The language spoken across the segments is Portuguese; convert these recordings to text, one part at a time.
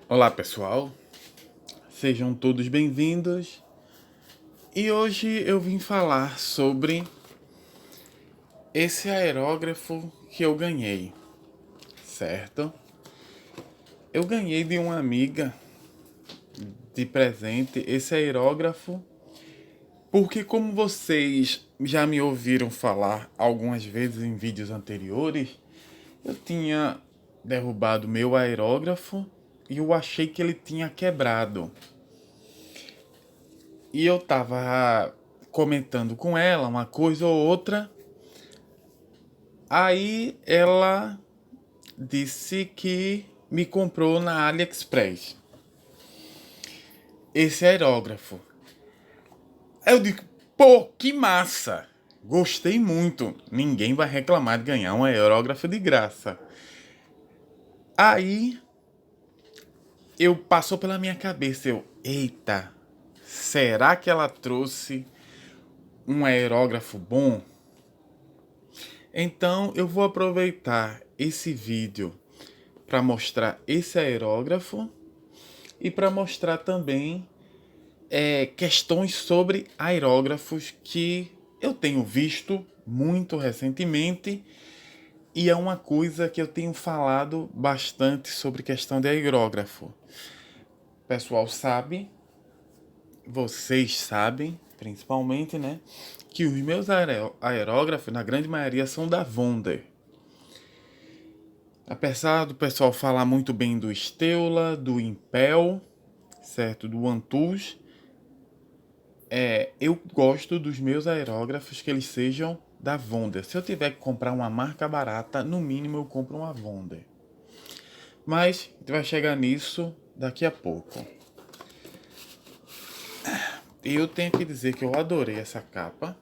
Olá pessoal, sejam todos bem-vindos e hoje eu vim falar sobre esse aerógrafo que eu ganhei, certo? Eu ganhei de uma amiga de presente esse aerógrafo porque, como vocês já me ouviram falar algumas vezes em vídeos anteriores, eu tinha derrubado meu aerógrafo e eu achei que ele tinha quebrado. E eu tava comentando com ela uma coisa ou outra. Aí ela disse que me comprou na AliExpress esse aerógrafo. Aí eu digo, pô, que massa! Gostei muito. Ninguém vai reclamar de ganhar um aerógrafo de graça. Aí eu passou pela minha cabeça, eita, será que ela trouxe um aerógrafo bom? Então eu vou aproveitar esse vídeo para mostrar esse aerógrafo e para mostrar também questões sobre aerógrafos que eu tenho visto muito recentemente e é uma coisa que eu tenho falado bastante sobre questão de aerógrafo. O pessoal sabe, vocês sabem, principalmente, né, que os meus aerógrafos, na grande maioria, são da Wonder. Apesar do pessoal falar muito bem do Steula, do Impel, certo, do OneTools, eu gosto dos meus aerógrafos que eles sejam da Wonder. Se eu tiver que comprar uma marca barata, no mínimo eu compro uma Wonder. Mas a gente vai chegar nisso daqui a pouco. E eu tenho que dizer que eu adorei essa capa,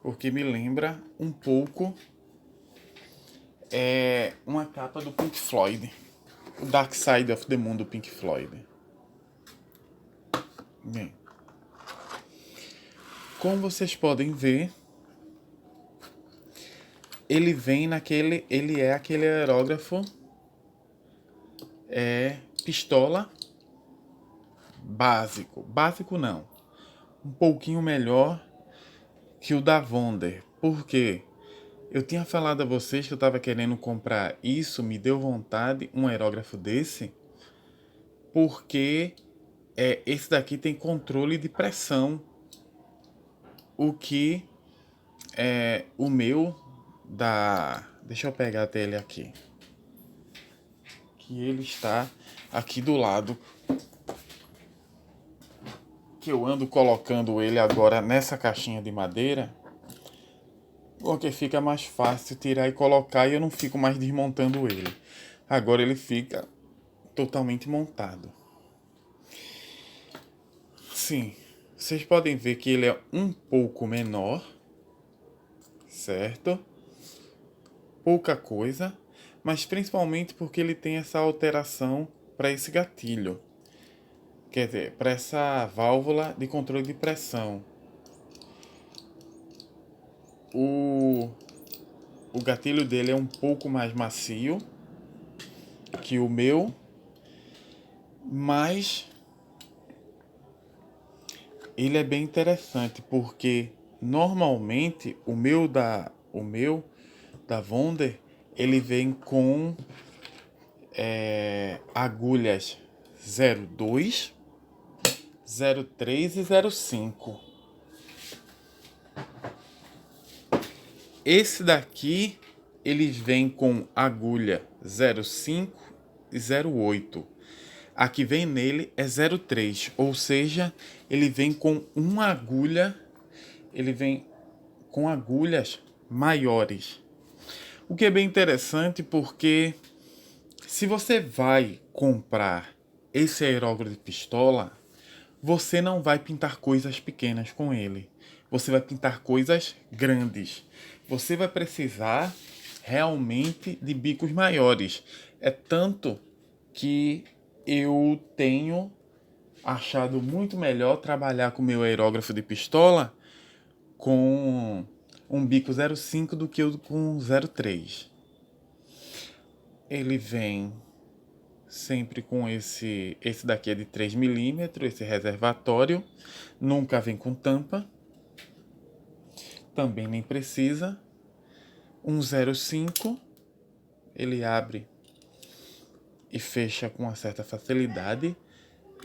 porque me lembra um pouco uma capa do Pink Floyd, o Dark Side of the Moon do Pink Floyd. Bem, como vocês podem ver, ele é aquele aerógrafo pistola básico. Básico não. Um pouquinho melhor que o da Wonder. Por quê? Eu tinha falado a vocês que eu estava querendo comprar isso, me deu vontade, um aerógrafo desse, porque esse daqui tem controle de pressão, o que o meu da... Deixa eu pegar até ele aqui. Que ele está aqui do lado, que eu ando colocando ele agora nessa caixinha de madeira, porque fica mais fácil tirar e colocar e eu não fico mais desmontando ele. Agora ele fica totalmente montado. Sim, vocês podem ver que ele é um pouco menor, certo? Pouca coisa, mas principalmente porque ele tem essa alteração para esse gatilho. Quer dizer, para essa válvula de controle de pressão. O, o gatilho dele é um pouco mais macio que o meu, mas ele é bem interessante porque normalmente o meu da Wonder ele vem com agulhas 02, 03 e 05. Esse daqui eles vêm com agulha 05 e 08. A que vem nele é 03, ou seja, ele vem com uma agulha, ele vem com agulhas maiores. O que é bem interessante porque se você vai comprar esse aerógrafo de pistola, você não vai pintar coisas pequenas com ele. Você vai pintar coisas grandes. Você vai precisar realmente de bicos maiores. É tanto que eu tenho achado muito melhor trabalhar com o meu aerógrafo de pistola com um bico 05 do que com 03. Ele vem sempre com esse daqui é de 3 milímetros, esse reservatório, nunca vem com tampa, também nem precisa. Um 0,5, ele abre e fecha com uma certa facilidade,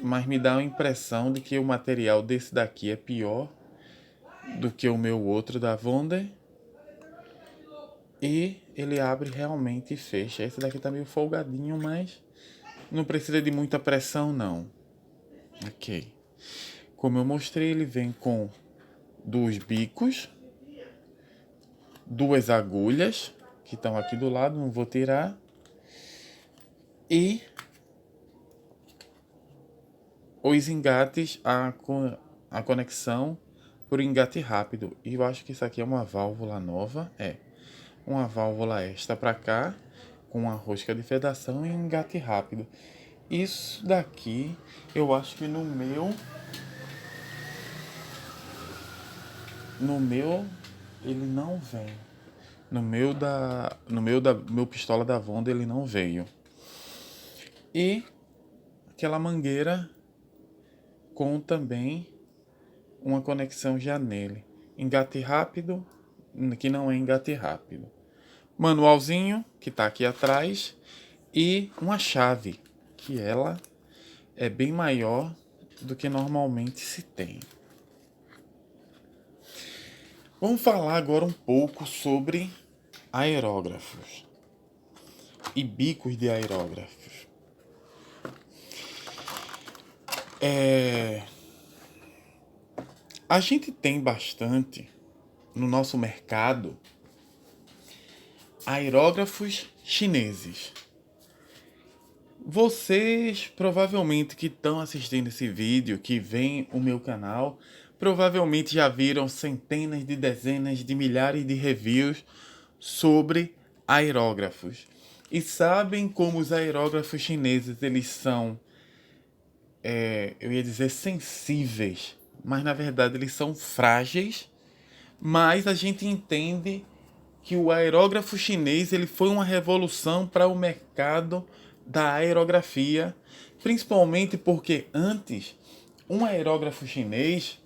mas me dá a impressão de que o material desse daqui é pior do que o meu outro da Wonder. E ele abre realmente e fecha. Esse daqui tá meio folgadinho, mas não precisa de muita pressão não. Ok. Como eu mostrei, ele vem com 2 bicos, 2 agulhas, que estão aqui do lado, não vou tirar. E os engates, a conexão por engate rápido. E eu acho que isso aqui é uma válvula nova. Uma válvula extra para cá, com uma rosca de vedação e engate rápido. Isso daqui, eu acho que no meu ele não vem. Meu pistola da Vonda ele não veio. E aquela mangueira com também uma conexão já nele. Engate rápido, que não é engate rápido. Manualzinho, que está aqui atrás. E uma chave, que ela é bem maior do que normalmente se tem. Vamos falar agora um pouco sobre aerógrafos e bicos de aerógrafos. A gente tem bastante no nosso mercado aerógrafos chineses. Vocês provavelmente que estão assistindo esse vídeo, que vem o meu canal, provavelmente já viram centenas de dezenas de milhares de reviews sobre aerógrafos. E sabem como os aerógrafos chineses, eles são, eu ia dizer sensíveis, mas na verdade eles são frágeis, mas a gente entende que o aerógrafo chinês ele foi uma revolução para o mercado da aerografia, principalmente porque antes um aerógrafo chinês,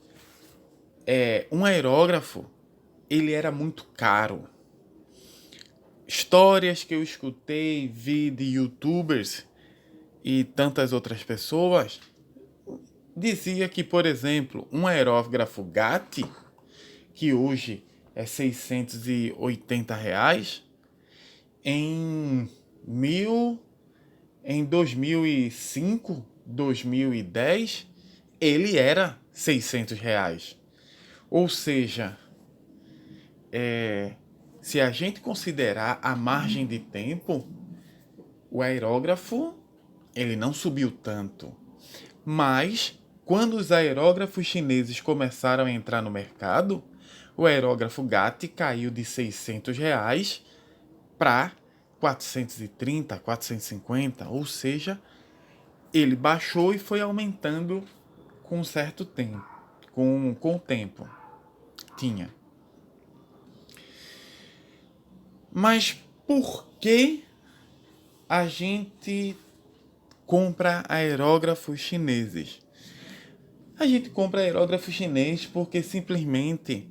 ele era muito caro. Histórias que eu escutei, vi de YouTubers e tantas outras pessoas, dizia que, por exemplo, um aerógrafo GAT, que hoje é R$680, em 2005, 2010, ele era R$600. Ou seja, se a gente considerar a margem de tempo, o aerógrafo ele não subiu tanto. Mas quando os aerógrafos chineses começaram a entrar no mercado, o aerógrafo GAT caiu de R$600 para 430, 450, ou seja, ele baixou e foi aumentando com um certo tempo, com o tempo. Mas por que a gente compra aerógrafos chineses? A gente compra aerógrafo chinês porque simplesmente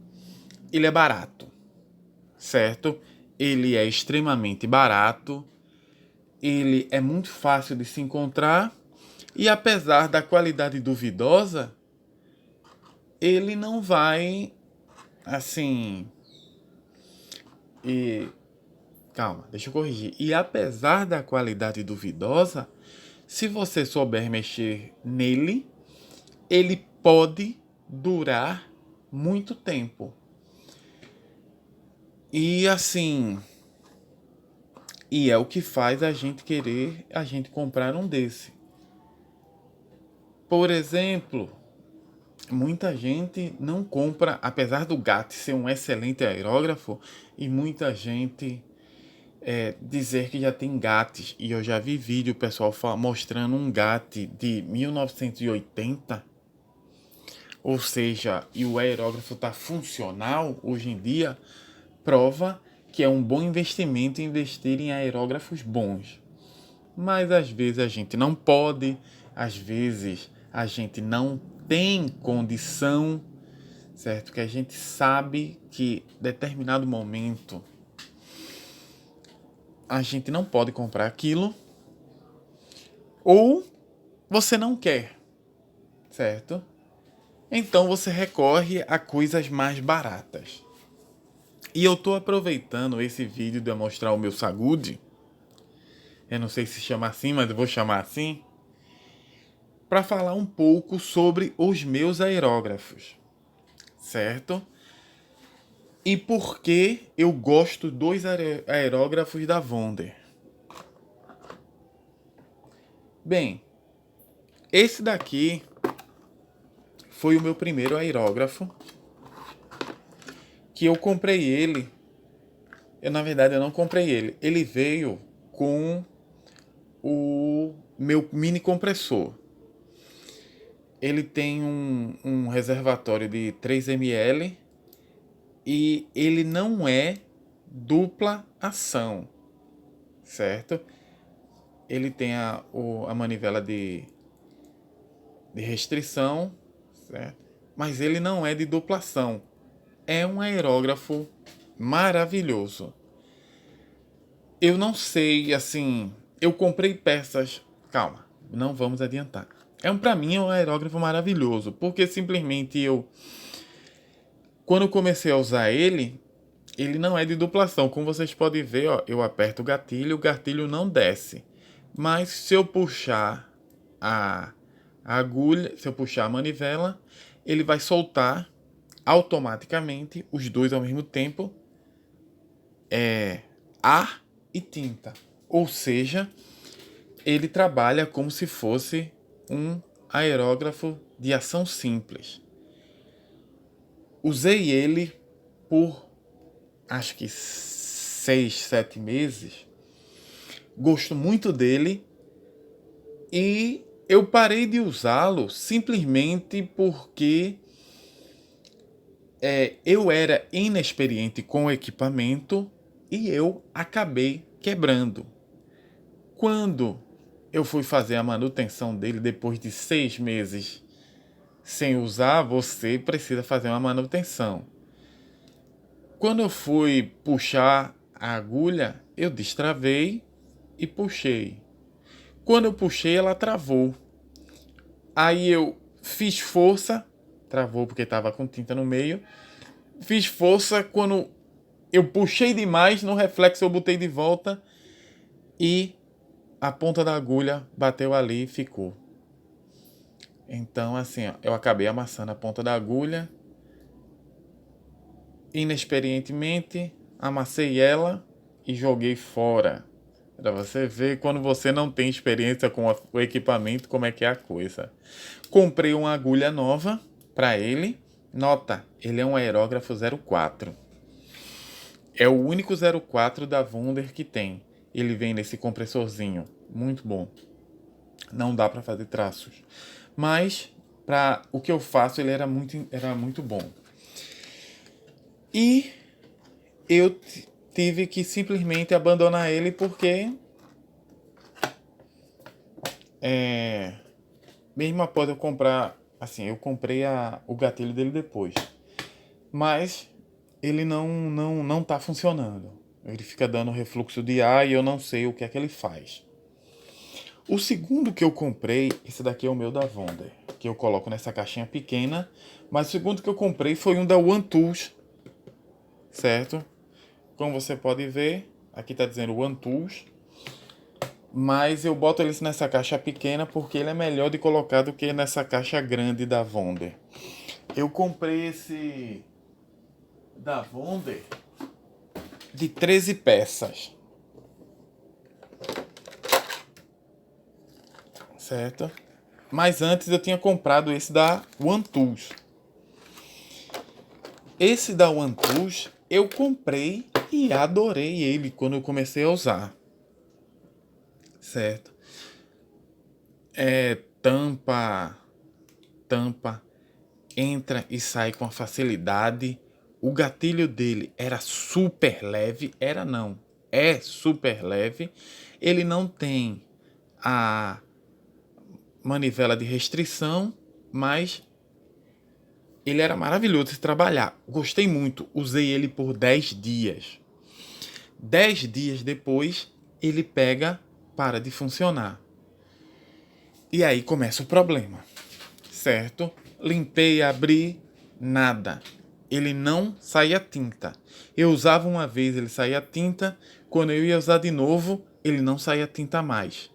ele é barato, certo? Ele é extremamente barato, ele é muito fácil de se encontrar e apesar da qualidade duvidosa, ele não vai assim... Calma, deixa eu corrigir. E apesar da qualidade duvidosa, se você souber mexer nele, ele pode durar muito tempo. E assim, e é o que faz a gente querer comprar um desse. Por exemplo, muita gente não compra, apesar do GAT ser um excelente aerógrafo, e muita gente dizer que já tem GATs, e eu já vi vídeo pessoal mostrando um GAT de 1980, ou seja, e o aerógrafo está funcional hoje em dia, prova que é um bom investimento investir em aerógrafos bons. mas às vezes a gente não pode, às vezes a gente não tem condição, certo? Que a gente sabe que em determinado momento a gente não pode comprar aquilo, ou você não quer, certo? Então você recorre a coisas mais baratas. E eu tô aproveitando esse vídeo de mostrar o meu sagude, eu não sei se chama assim, mas eu vou chamar assim, para falar um pouco sobre os meus aerógrafos, certo? E por que eu gosto dos aerógrafos da Wonder. Bem, esse daqui foi o meu primeiro aerógrafo, que eu comprei ele. Na verdade, eu não comprei ele. Ele veio com o meu mini compressor. Ele tem um reservatório de 3 ml e ele não é dupla ação, certo? Ele tem a manivela de restrição, certo? Mas ele não é de dupla ação. É um aerógrafo maravilhoso. Eu não sei, assim, eu comprei peças. Calma, não vamos adiantar. Para mim é um aerógrafo maravilhoso, porque simplesmente quando eu comecei a usar ele não é de duplação. Como vocês podem ver, ó, eu aperto o gatilho não desce. Mas se eu puxar a agulha, se eu puxar a manivela, ele vai soltar automaticamente os dois ao mesmo tempo, ar e tinta. Ou seja, ele trabalha como se fosse um aerógrafo de ação simples. Usei ele por acho que 6, 7 meses. Gosto muito dele e eu parei de usá-lo simplesmente porque eu era inexperiente com o equipamento e eu acabei quebrando. Quando eu fui fazer a manutenção dele depois de 6 meses sem usar, você precisa fazer uma manutenção. Quando eu fui puxar a agulha, eu destravei e puxei. Quando eu puxei, ela travou. Aí eu fiz força, travou porque estava com tinta no meio. Fiz força, quando eu puxei demais, no reflexo eu botei de volta e a ponta da agulha bateu ali e ficou. Então, assim, ó, eu acabei amassando a ponta da agulha. Inexperientemente, amassei ela e joguei fora. Para você ver quando você não tem experiência com o equipamento, como é que é a coisa. Comprei uma agulha nova para ele. Nota, ele é um aerógrafo 04. É o único 04 da Wonder que tem. Ele vem nesse compressorzinho. Muito bom. Não dá para fazer traços. Mas, para o que eu faço, ele era muito bom. E eu tive que simplesmente abandonar ele porque mesmo após eu comprar, assim, eu comprei o gatilho dele depois, mas ele não tá funcionando. Ele fica dando refluxo de ar e eu não sei o que é que ele faz. O segundo que eu comprei, esse daqui é o meu da Wonder, que eu coloco nessa caixinha pequena, mas o segundo que eu comprei foi um da OneTools, certo? Como você pode ver, aqui tá dizendo OneTools, mas eu boto ele nessa caixa pequena porque ele é melhor de colocar do que nessa caixa grande da Wonder. Eu comprei esse da Wonder de 13 peças, certo? Mas antes eu tinha comprado esse da OneTools. Esse da OneTools eu comprei e adorei ele quando eu comecei a usar, certo? Tampa, entra e sai com facilidade. O gatilho dele era super leve, é super leve. Ele não tem a manivela de restrição, mas ele era maravilhoso de trabalhar. Gostei muito, usei ele por 10 dias. 10 dias depois, ele para de funcionar. E aí começa o problema, certo? Limpei, abri, nada. Ele não saía tinta. Eu usava uma vez, ele saía tinta. Quando eu ia usar de novo, ele não saía tinta mais.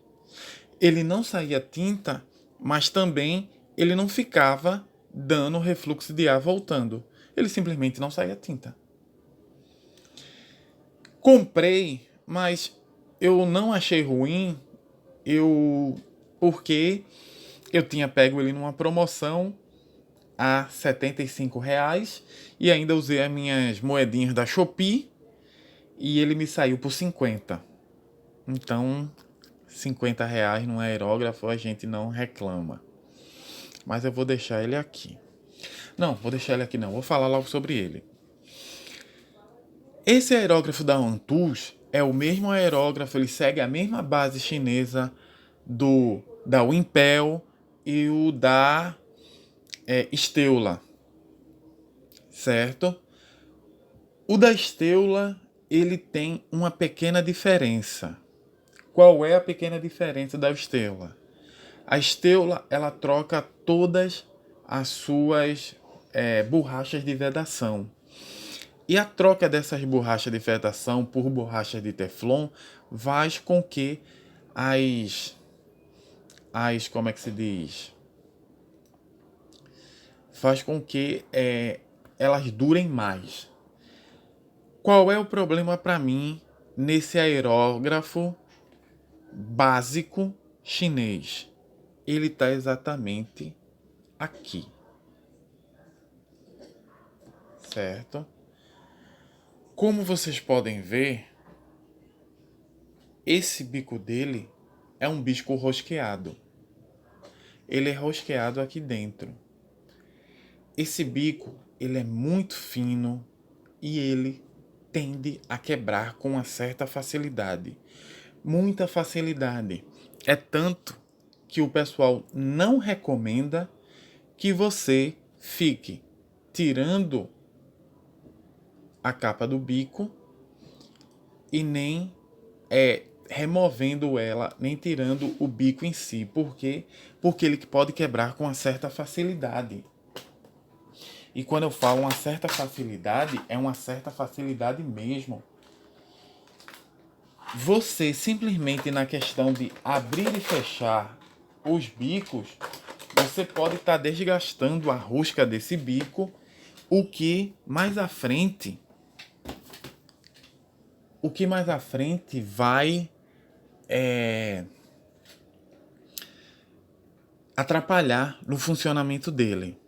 Ele não saía tinta, mas também ele não ficava dando refluxo de ar voltando. Ele simplesmente não saía tinta. Comprei, mas eu não achei ruim, porque eu tinha pego ele numa promoção a R$ 75 e ainda usei as minhas moedinhas da Shopee e ele me saiu por 50. Então, R$ 50 num aerógrafo a gente não reclama. Mas eu vou deixar ele aqui. Não, vou deixar ele aqui não, vou falar logo sobre ele. Esse aerógrafo da Antus é o mesmo aerógrafo, ele segue a mesma base chinesa da Wimpel e o da Steula, certo? O da Steula, ele tem uma pequena diferença. Qual é a pequena diferença da Steula? A Steula, ela troca todas as suas borrachas de vedação. E a troca dessas borrachas de vedação por borrachas de Teflon faz com que como é que se diz? Faz com que elas durem mais. Qual é o problema para mim nesse aerógrafo básico chinês? Ele está exatamente aqui, certo? Como vocês podem ver, esse bico dele é um bico rosqueado. Ele é rosqueado aqui dentro. Esse bico, ele é muito fino e ele tende a quebrar com uma certa facilidade. Muita facilidade. É tanto que o pessoal não recomenda que você fique tirando a capa do bico e nem removendo ela, nem tirando o bico em si. Por quê? Porque ele pode quebrar com uma certa facilidade. E quando eu falo uma certa facilidade, é uma certa facilidade mesmo. Você simplesmente na questão de abrir e fechar os bicos, você pode estar desgastando a rosca desse bico, o que mais à frente vai atrapalhar no funcionamento dele.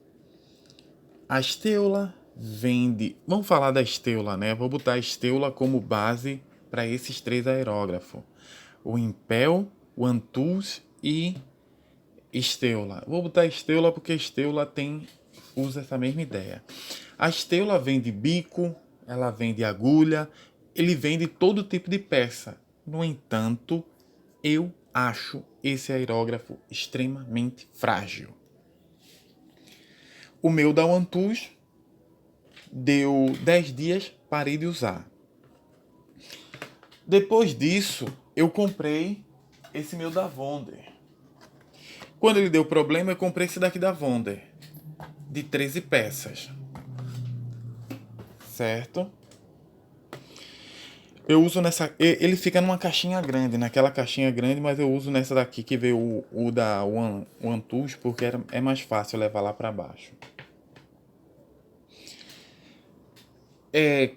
A Steula vende... Vamos falar da Steula, né? Vou botar a Steula como base para esses 3 aerógrafos. O Impel, o Antus e Steula. Vou botar Steula porque Steula usa essa mesma ideia. A Steula vende bico, ela vende agulha, ele vende todo tipo de peça. No entanto, eu acho esse aerógrafo extremamente frágil. O meu da Antus deu 10 dias, parei de usar. Depois disso, eu comprei esse meu da Wonder. Quando ele deu problema, eu comprei esse daqui da Wonder, de 13 peças. Certo? Eu uso nessa... Ele fica numa caixinha grande, naquela caixinha grande, mas eu uso nessa daqui que veio o da Antus, porque é mais fácil levar lá para baixo.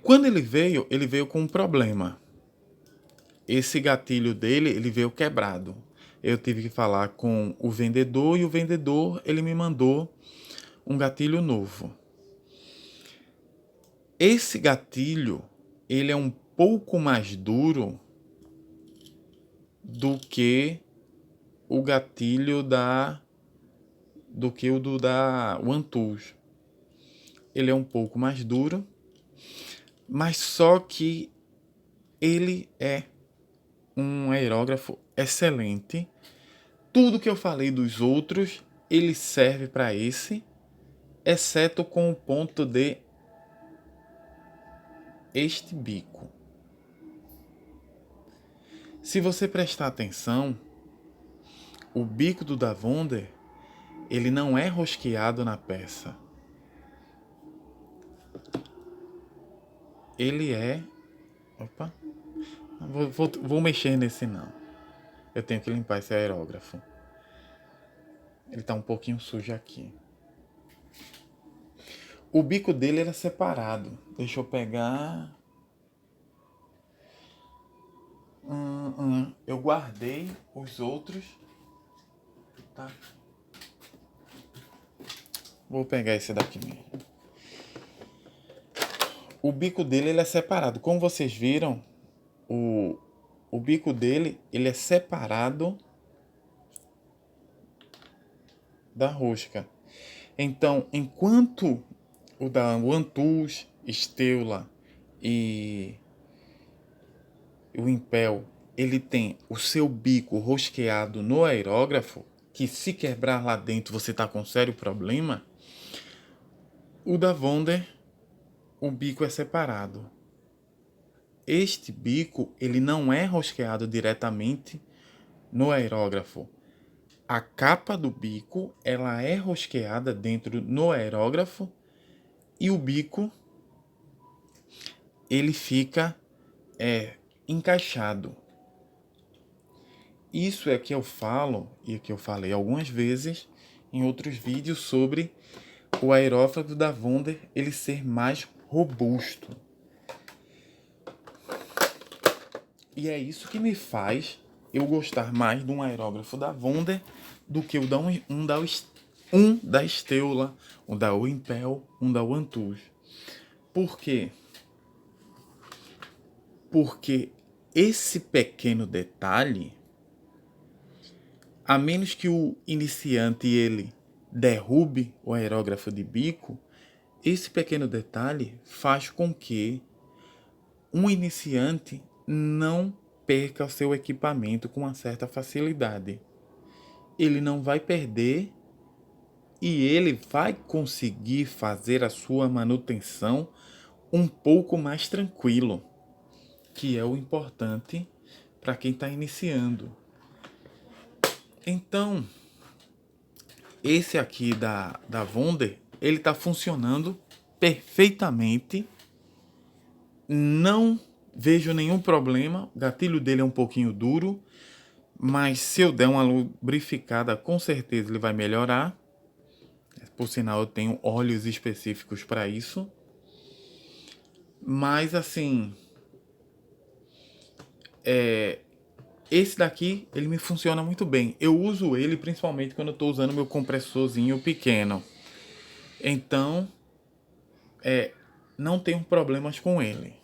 Quando ele veio com um problema. Esse gatilho dele, ele veio quebrado. Eu tive que falar com o vendedor e o vendedor, ele me mandou um gatilho novo. Esse gatilho, ele é um pouco mais duro do que o gatilho do que o da Antus. Ele é um pouco mais duro, mas só que ele é um aerógrafo excelente Tudo que eu falei dos outros, ele serve para esse, exceto com o ponto de este bico. Se você prestar atenção, o bico do Davonder, ele não é rosqueado na peça. Ele é... Opa! Vou mexer nesse não. Eu tenho que limpar esse aerógrafo. Ele tá um pouquinho sujo aqui. O bico dele era separado. Deixa eu pegar... Eu guardei os outros. Tá. Vou pegar esse daqui mesmo. O bico dele ele é separado. Como vocês viram, o bico dele ele é separado da rosca. Então, enquanto o da One-Tools, Stella e o Impel, ele tem o seu bico rosqueado no aerógrafo, que se quebrar lá dentro você tá com sério problema, o da Wonder, o bico é separado. Este bico, ele não é rosqueado diretamente no aerógrafo. A capa do bico, ela é rosqueada dentro no aerógrafo e o bico, ele fica encaixado. Isso é que eu falo, e que eu falei algumas vezes em outros vídeos sobre o aerógrafo da Wonder ele ser mais robusto. E é isso que me faz eu gostar mais de um aerógrafo da Wonder do que o da da Stella, um da Impel, um da One-Tools. Por quê? Porque esse pequeno detalhe, a menos que o iniciante ele derrube o aerógrafo de bico, esse pequeno detalhe faz com que um iniciante não perca o seu equipamento com uma certa facilidade. Ele não vai perder e ele vai conseguir fazer a sua manutenção um pouco mais tranquilo, que é o importante para quem está iniciando. Então, esse aqui da Wonder, ele está funcionando perfeitamente. Não vejo nenhum problema. O gatilho dele é um pouquinho duro, mas se eu der uma lubrificada, com certeza ele vai melhorar. Por sinal, eu tenho óleos específicos para isso. Mas assim, esse daqui, ele me funciona muito bem. Eu uso ele principalmente quando eu estou usando meu compressorzinho pequeno. Então, não tenho problemas com ele.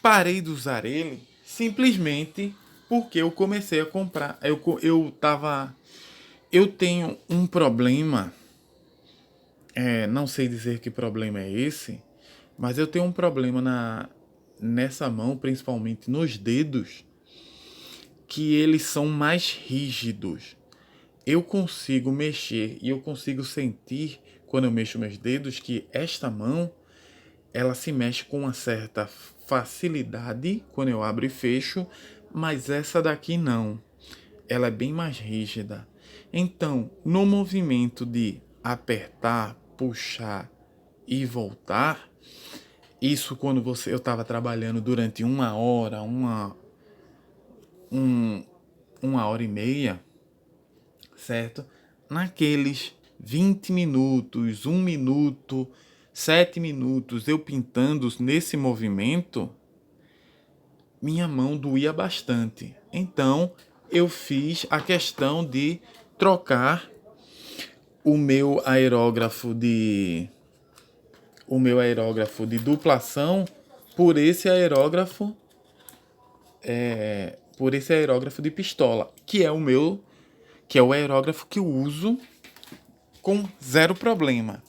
Parei de usar ele simplesmente porque eu comecei a comprar. Eu tenho um problema, não sei dizer que problema é esse, mas eu tenho um problema nessa mão, principalmente nos dedos, que eles são mais rígidos. Eu consigo mexer e eu consigo sentir, quando eu mexo meus dedos, que esta mão, ela se mexe com uma certa facilidade quando eu abro e fecho, mas essa daqui não. Ela é bem mais rígida. Então, no movimento de apertar, puxar e voltar, isso quando eu estava trabalhando durante uma hora, uma hora e meia, certo? Naqueles 20 minutos, 1 minuto, 7 minutos, eu pintando nesse movimento, minha mão doía bastante. Então, eu fiz a questão de trocar o meu aerógrafo de duplação por esse aerógrafo de pistola, que é o aerógrafo que eu uso com zero problema.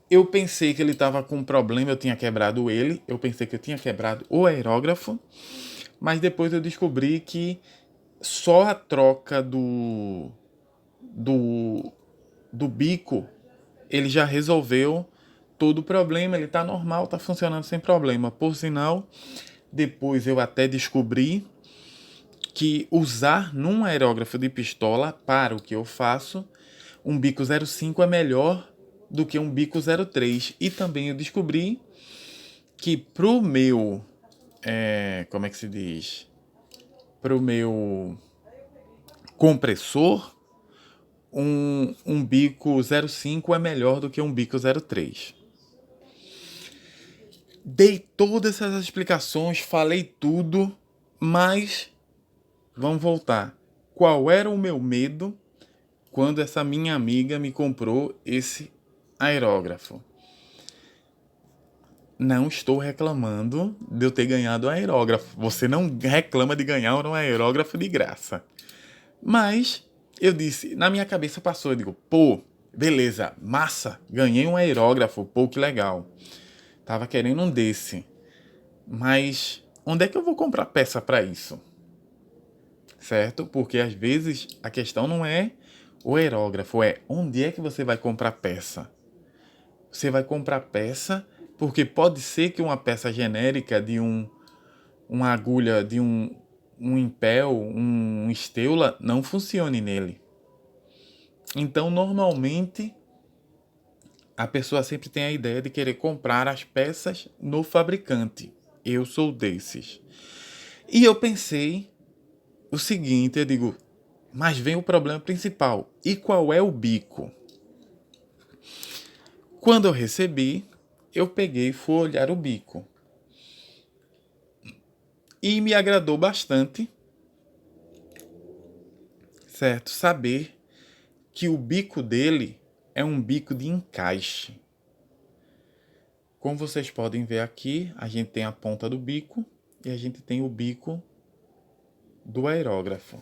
Eu pensei que ele estava com problema, eu tinha quebrado ele, eu pensei que eu tinha quebrado o aerógrafo, mas depois eu descobri que só a troca do, do bico, ele já resolveu todo o problema, ele tá normal, tá funcionando sem problema. Por sinal, depois eu até descobri que usar num aerógrafo de pistola, para o que eu faço, um bico 05 é melhor do que um bico 03. E também eu descobri que pro meu, como é que se diz? Pro meu compressor, um bico 05 é melhor do que um bico 03. Dei todas essas explicações, falei tudo, mas vamos voltar. Qual era o meu medo quando essa minha amiga me comprou esse aerógrafo? Não estou reclamando de eu ter ganhado o aerógrafo. Você não reclama de ganhar um aerógrafo de graça. Mas eu disse, na minha cabeça passou, eu digo, pô, beleza, massa, ganhei um aerógrafo, pô, que legal. Tava querendo um desse. Mas onde é que eu vou comprar peça para isso? Certo? Porque às vezes a questão não é o aerógrafo, é onde é que você vai comprar peça. Você vai comprar peça porque pode ser que uma peça genérica de uma agulha, de um impel, um esteula, não funcione nele. Então, normalmente, a pessoa sempre tem a ideia de querer comprar as peças no fabricante. Eu sou desses. E eu pensei o seguinte, eu digo, mas vem o problema principal. E qual é o bico? Quando eu recebi, eu peguei e fui olhar o bico. E me agradou bastante, certo? Saber que o bico dele é um bico de encaixe. Como vocês podem ver aqui, a gente tem a ponta do bico e a gente tem o bico do aerógrafo.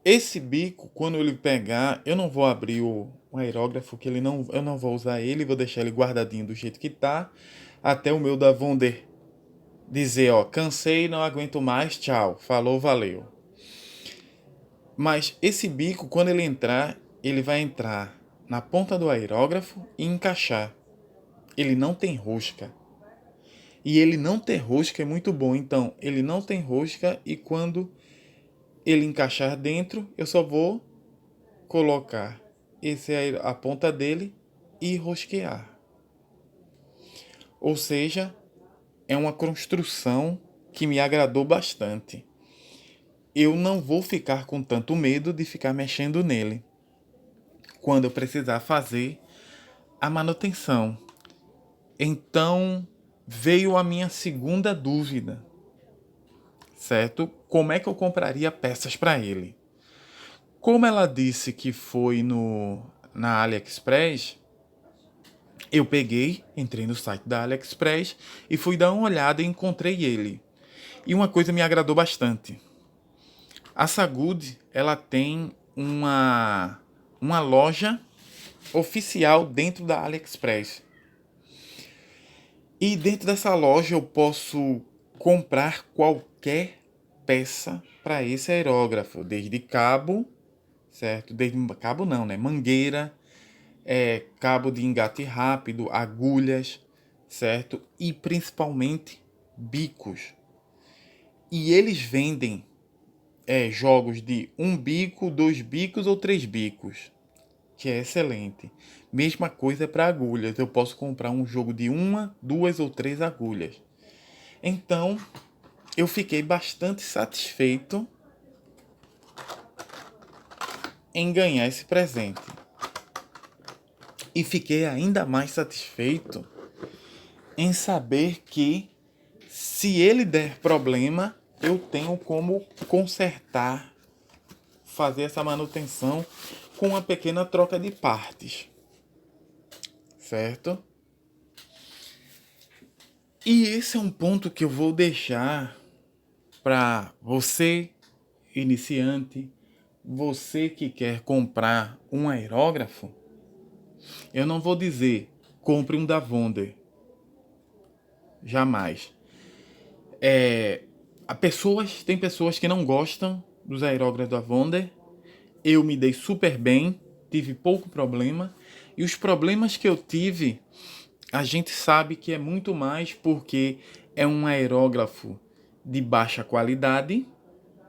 Esse bico, quando ele pegar, eu não vou abrir o aerógrafo, que eu não vou usar ele, vou deixar ele guardadinho do jeito que tá, até o meu da Wonder dizer, ó, cansei, não aguento mais, tchau, falou, valeu. Mas esse bico, quando ele entrar, ele vai entrar na ponta do aerógrafo e encaixar. Ele não tem rosca. E ele não ter rosca é muito bom. Então, ele não tem rosca e quando ele encaixar dentro, eu só vou colocar a ponta dele e rosquear. Ou seja, é uma construção que me agradou bastante. Eu não vou ficar com tanto medo de ficar mexendo nele quando eu precisar fazer a manutenção. Então veio a minha segunda dúvida, certo? Como é que eu compraria peças para ele? Como ela disse que foi na AliExpress, eu peguei, entrei no site da AliExpress e fui dar uma olhada e encontrei ele. E uma coisa me agradou bastante. A Sagud, ela tem uma loja oficial dentro da AliExpress. E dentro dessa loja eu posso comprar qualquer peça para esse aerógrafo, desde cabo, certo? Desde cabo não, né? Mangueira, cabo de engate rápido, agulhas, certo? E principalmente bicos. E eles vendem jogos de um bico, dois bicos ou três bicos, que é excelente. Mesma coisa para agulhas. Eu posso comprar um jogo de uma, duas ou três agulhas. Então, eu fiquei bastante satisfeito em ganhar esse presente. E fiquei ainda mais satisfeito em saber que, se ele der problema, eu tenho como consertar, fazer essa manutenção com uma pequena troca de partes. Certo? E esse é um ponto que eu vou deixar para você, iniciante, você que quer comprar um aerógrafo. Eu não vou dizer compre um da Wonder. Jamais. Tem pessoas que não gostam dos aerógrafos da Wonder. Eu me dei super bem, tive pouco problema. E os problemas que eu tive, a gente sabe que é muito mais porque é um aerógrafo de baixa qualidade.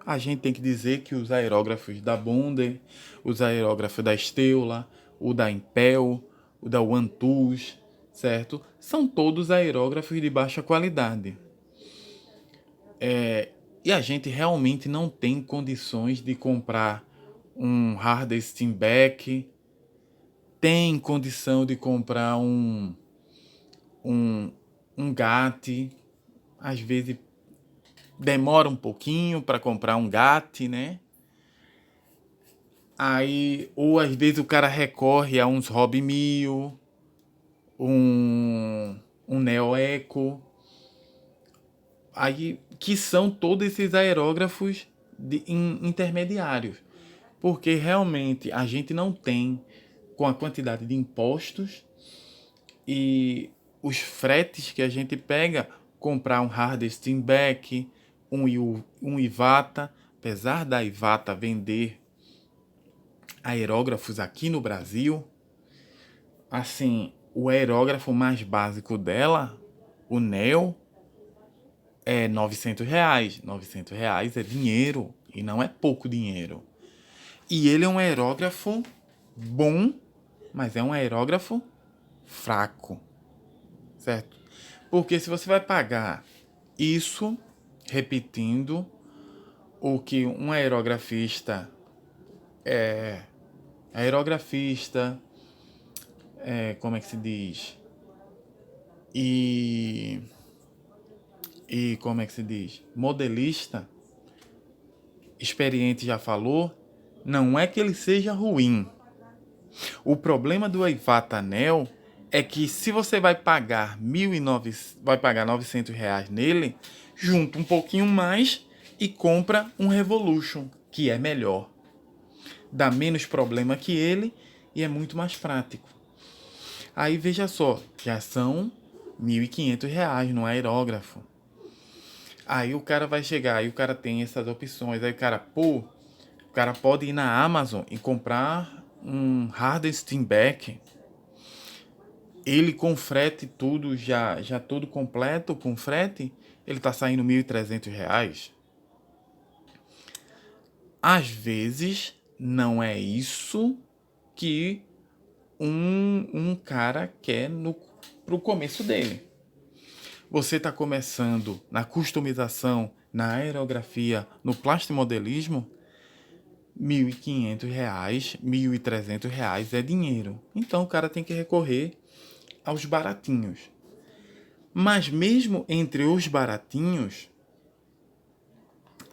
A gente tem que dizer que os aerógrafos da Bonder, os aerógrafos da Steula, o da Impel, o da OneTools, certo? São todos aerógrafos de baixa qualidade. E a gente realmente não tem condições de comprar um Harder Steinbeck, tem condição de comprar um, um GAT, às vezes demora um pouquinho para comprar um GAT, né? Aí, ou às vezes o cara recorre a uns Hobby 1000, um Neo Eco, aí, que são todos esses aerógrafos intermediários. Porque realmente a gente não tem, com a quantidade de impostos e os fretes que a gente pega, comprar um Harder Steinbeck, um Ivata, apesar da Ivata vender aerógrafos aqui no Brasil, assim, o aerógrafo mais básico dela, o Neo, é R$ 900. R$ 900 é dinheiro, e não é pouco dinheiro. E ele é um aerógrafo bom, mas é um aerógrafo fraco, certo? Porque se você vai pagar isso, repetindo, o que um aerografista aerografista, como é que se diz? E, e como é que se diz? Modelista experiente já falou, não é que ele seja ruim. O problema do Ivata Neo é que se você vai pagar R$ 900 nele, junta um pouquinho mais e compra um Revolution, que é melhor. Dá menos problema que ele e é muito mais prático. Aí veja só, já são R$ 1.500 no aerógrafo. Aí o cara vai chegar, aí o cara tem essas opções, aí o cara pode ir na Amazon e comprar um Harder Steinbeck, ele com frete tudo, já todo completo, com frete, ele tá saindo R$ 1.300. Às vezes, não é isso que um cara quer pro começo dele. Você está começando na customização, na aerografia, no plastimodelismo, R$ 1.500, R$ 1.300 é dinheiro. Então o cara tem que recorrer aos baratinhos. Mas mesmo entre os baratinhos,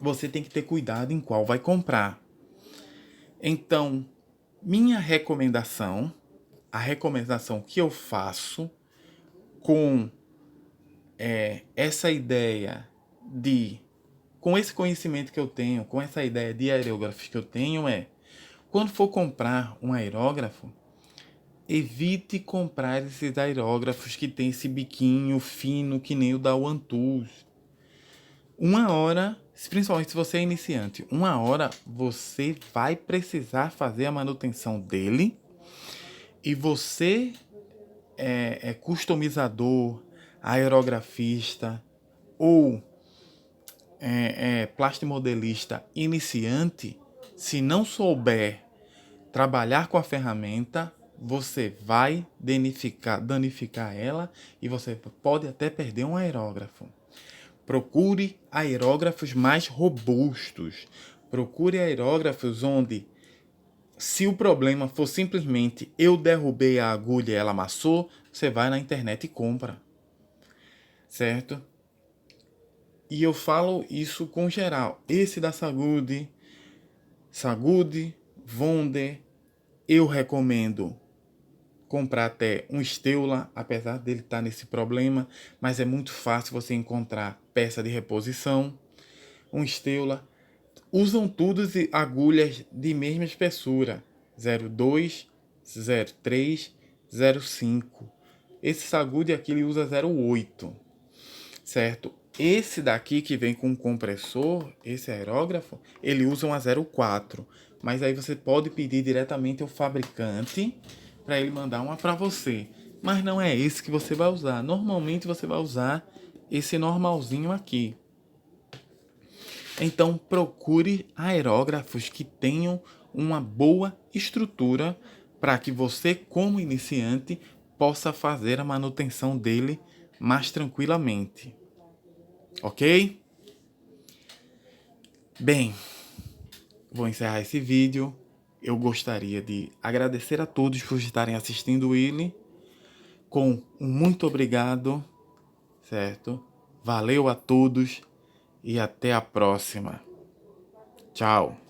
você tem que ter cuidado em qual vai comprar. Então, minha recomendação, a recomendação que eu faço com essa ideia com esse conhecimento que eu tenho, com essa ideia de aerógrafos que eu tenho quando for comprar um aerógrafo, evite comprar esses aerógrafos que tem esse biquinho fino que nem o da OneTools. Uma hora, principalmente se você é iniciante, uma hora você vai precisar fazer a manutenção dele e você é customizador, aerografista ou plastimodelista iniciante, se não souber trabalhar com a ferramenta, você vai danificar ela e você pode até perder um aerógrafo. Procure aerógrafos mais robustos. Procure aerógrafos onde, se o problema for simplesmente eu derrubei a agulha e ela amassou, você vai na internet e compra. Certo? E eu falo isso com geral. Esse da Sagud, Wonder, eu recomendo comprar até um Steula, apesar dele estar nesse problema, mas é muito fácil você encontrar peça de reposição. Um Steula. Usam todas agulhas de mesma espessura, 0,2, 0,3, 0,5. Esse Sagud aqui ele usa 0,8, certo? Esse daqui que vem com compressor, esse aerógrafo, ele usa um A04. Mas aí você pode pedir diretamente ao fabricante para ele mandar uma para você. Mas não é esse que você vai usar. Normalmente você vai usar esse normalzinho aqui. Então procure aerógrafos que tenham uma boa estrutura para que você, como iniciante, possa fazer a manutenção dele mais tranquilamente. Ok? Bem, vou encerrar esse vídeo. Eu gostaria de agradecer a todos por estarem assistindo ele. Com um muito obrigado, certo? Valeu a todos e até a próxima. Tchau.